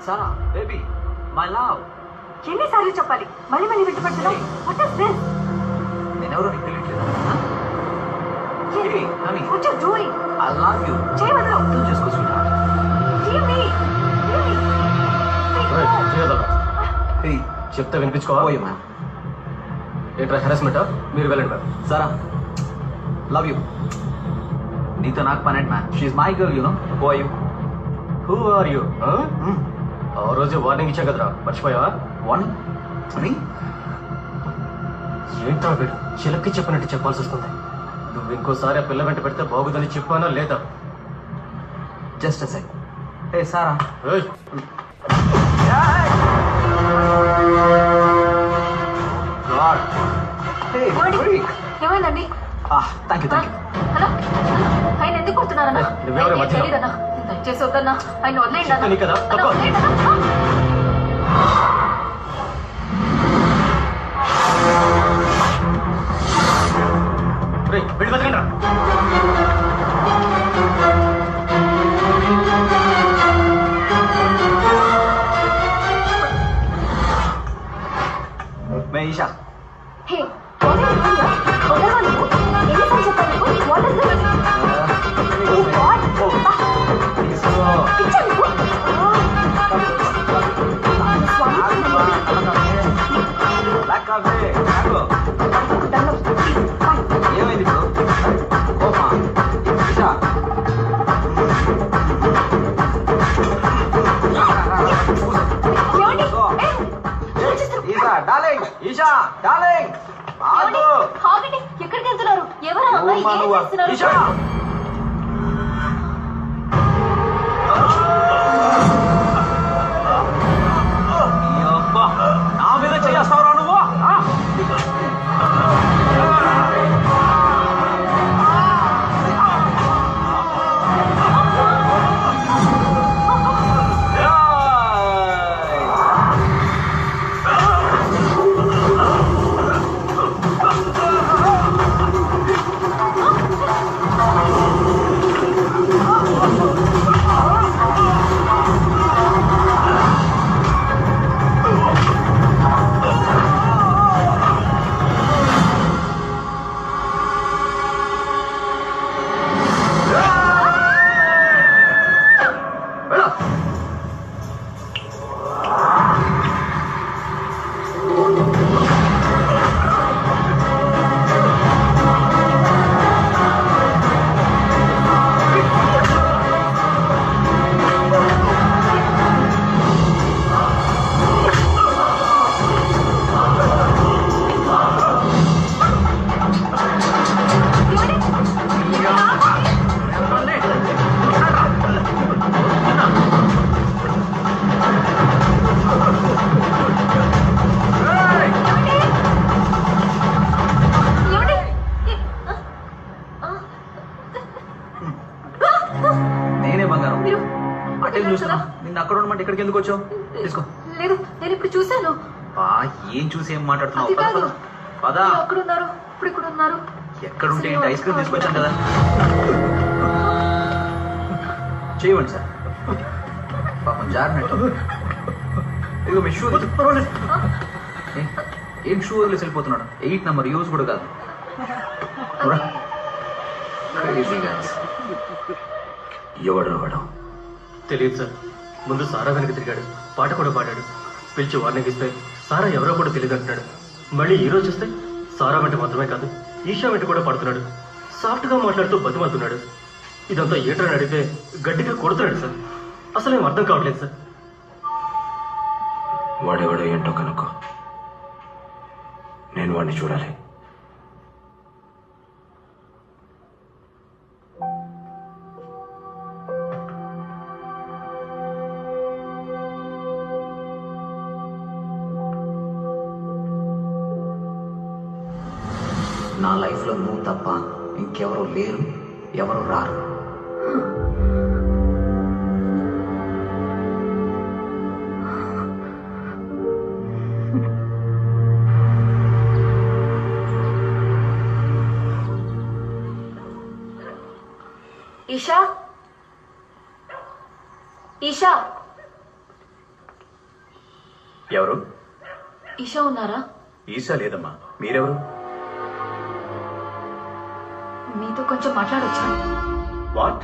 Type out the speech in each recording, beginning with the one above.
Sarah baby my love. ఎన్నిసార్లు చెప్పాలి? మళ్ళీ మళ్ళీ వింటపడుతున్నావు. What is this? నేనెవరో నీకు తెలియట్లేదా? What you doing? I love you. చేయవద్దు. అర్థం చేసుకో sweetheart. Leave me. Hey, చెప్తే వినిపించుకోవా? పోయి మ్యామ్. ఏంట్రా హెరాస్మెంట్? మీరు వెళ్ళండి మ్యామ్. Sarah love you. నీతో నాకు పని ma'am. She's my girl you know. Who are you? Who are you? ఆ రోజు వార్నింగ్ ఇచ్చాం కదరా, మర్చిపోయావా? వార్నింగ్ అని ఏంట్రా వీడు చిలక్కి చెప్పినట్టు చెప్పాల్సి వస్తుంది. నువ్వు ఇంకోసారి ఆ పిల్ల వెంట పెడితే బాగుందని చెప్పానా లేదా? Just check. ఏ సారా ఏమైందండి? Thank you thank you. Hello, ఆయన ఎందుకు కొడుతున్నారన్నా? నువ్వెవరో మధ్యలో. తెలీదన్నా, దయచేసి వద్దన్నా, ఆయన వదిలేయండి చెప్తే నీ కదా, తక్కువ. వెళ్ళి బతకండి రా. మే ఈషా. హే, వదలవా నువ్వు? ఎన్నిసార్లు చెప్పాను నీకు? What is this? Oh God! పిచ్చా నీకు? ఏమైంది ఇప్పుడు? కోపమా? ఈషా ఈషా డార్లింగ్, ఈషా డార్లింగ్ ఆగు. ఆగండి, ఎక్కడికి వెళ్తున్నారు? ఎవరా అమ్మాయి? ఏం చేస్తున్నారు? ఈషా నా మీద చేస్తావురా నువ్వు? నేనే బంగారం. అటే చూస్తున్నా. నిన్ను అక్కడ ఉండమంటే ఇక్కడికి ఎందుకు వచ్చావు? తీసుకో. లేదు, నేను ఇప్పుడు చూశాను. ఏం చూసి ఏం మాట్లాడుతున్నావు? అది కాదు. పదా. మీరు అక్కడ ఉన్నారు, ఇప్పుడు ఇక్కడ ఉన్నారు. ఎక్కడుంటే ఏంటి? ఐస్ క్రీమ్ తీసుకొచ్చాను కదా. చేయమండి సార్. పాపం జారినట్టు. ఇదిగో మీ షూ. ఏం షూ వదిలేసి వెళ్ళిపోతున్నాడు? 8 నెంబర్ యూజ్ కూడా కాదు. ఎవడు వాడు? తెలియదు సార్. ముందు సారా వెనక తిరిగాడు, పాట కూడా పాడాడు. పిలిచి వార్నింగ్ ఇస్తే సారా ఎవరో కూడా తెలియదు అంటున్నాడు. మళ్ళీ ఈ రోజు చూస్తే సారా వెంట మాత్రమే కాదు, ఈషా వెంట కూడా పడుతున్నాడు. సాఫ్ట్ గా మాట్లాడుతూ బతిమాలుతున్నాడు. ఇదంతా ఏంటని అడిగితే గట్టిగా కొడుతున్నాడు సార్. అసలు ఏం అర్థం కావట్లేదు సార్. వాడెవడో ఏంటో కనుక్కో. నేను వాడిని చూడాలి. నా లైఫ్లో నువ్వు తప్ప ఇంకెవరూ లేరు, ఎవరు రారు. ఈషా, ఈషా, ఎవరు? ఈషా ఉన్నారా? ఈశా లేదమ్మా. మీరెవరు? మీతో కొంచెం మాట్లాడొచ్చా? వాట్?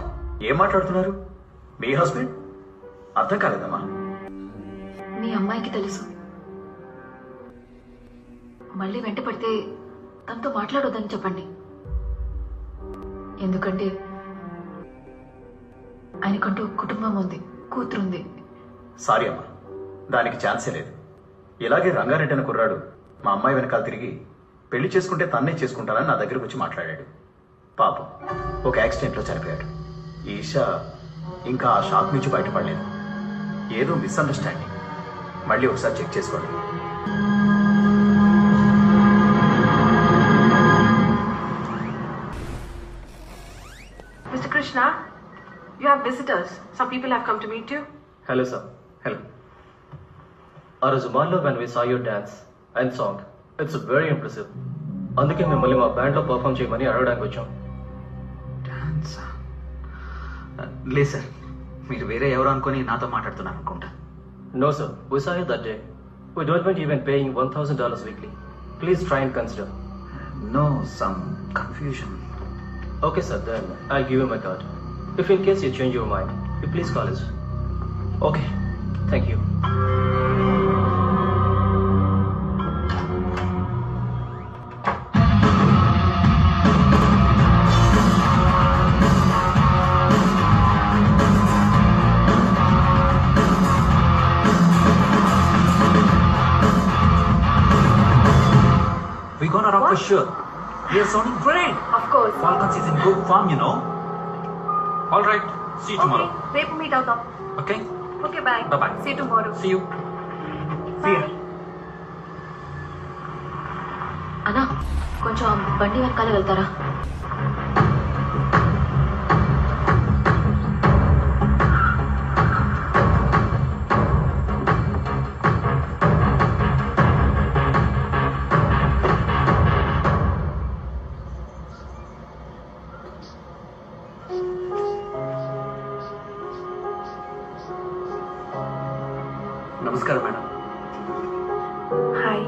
ఏం మాట్లాడుతున్నారు? మీ హస్బెండ్? అర్థం కాలేదమ్మా. మీ అమ్మాయికి తెలుసు. మళ్ళీ వెంట పడితే తనతో మాట్లాడొద్దని చెప్పండి. ఎందుకంటే ఆయనకంటూ కుటుంబం ఉంది, కూతురుంది. సారీ అమ్మా, దానికి ఛాన్సే లేదు. ఇలాగే రంగారెడ్డి అనే కుర్రాడు మా అమ్మాయి వెనకాల తిరిగి పెళ్లి చేసుకుంటే తన్నే చేసుకుంటానని నా దగ్గరకు వచ్చి మాట్లాడాడు. పాపం ఒక యాక్సిడెంట్లో చనిపోయాడు. ఈషా ఇంకా ఆ షాక్ నుంచి బయటపడలేదు. ఏదో మిస్అండర్స్టాండింగ్. మళ్ళీ ఒకసారి చెక్ చేసుకోండి. Mr. Krishna, you have visitors. Some people have come to meet you. Hello sir. Hello. ఆ రోజు మాల్లో when we saw your dance and song, it's very impressive. అందుకే మిమ్మల్ని మా బ్యాండ్లో పర్ఫామ్ చేయమని అడగడానికి వచ్చాం. లేదు సార్, మీరు వేరే ఎవరు అనుకొని నాతో మాట్లాడుతున్నారు అనుకుంటా. No sir, we saw you that day. We don't mind even paying $1,000 weekly. Please try and consider. No, some confusion. Okay sir, then I'll give you my card. If in case you change your mind, you please call us. Okay. Thank you. We gonna rock for sure. We are sounding great. Of course. Falcons is in good form, you know. All right. See you tomorrow. రేపు meet అవుతాం. Okay. Okay bye. Bye-bye. See tomorrow. See you. See ya. అన్నా, కొంచెం బండి వెనకాల వెళ్తారా? నమస్కారం madam. Hi.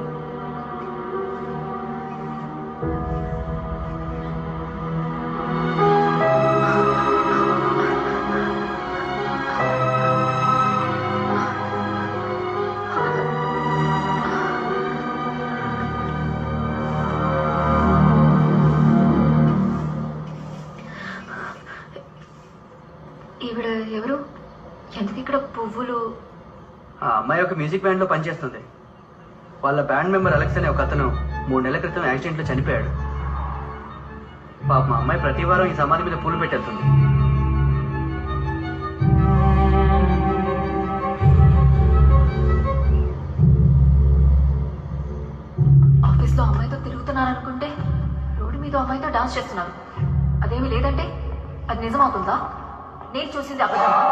ఈవిడ ఎవరు? ఎందుకు ఇక్కడ పువ్వులు? ఆ అమ్మాయి ఒక మ్యూజిక్ బ్యాండ్ లో పనిచేస్తుంది. వాళ్ళ బ్యాండ్ మెంబర్ అలెక్స్ అనే ఒక అతను 3 నెలల క్రితం యాక్సిడెంట్ లో చనిపోయాడు. పాప మా అమ్మాయి ప్రతి వారం ఈ సమాధి మీద పూలు పెట్టేస్తుంది. ఆఫీస్ లో అమ్మాయితో తిరుగుతున్నాను అనుకుంటే రోడ్డు మీద అమ్మాయితో డాన్స్ చేస్తున్నాను. అదేమి లేదంటే అది నిజమవుతుందా? నేను చూసింది అబద్ధమా?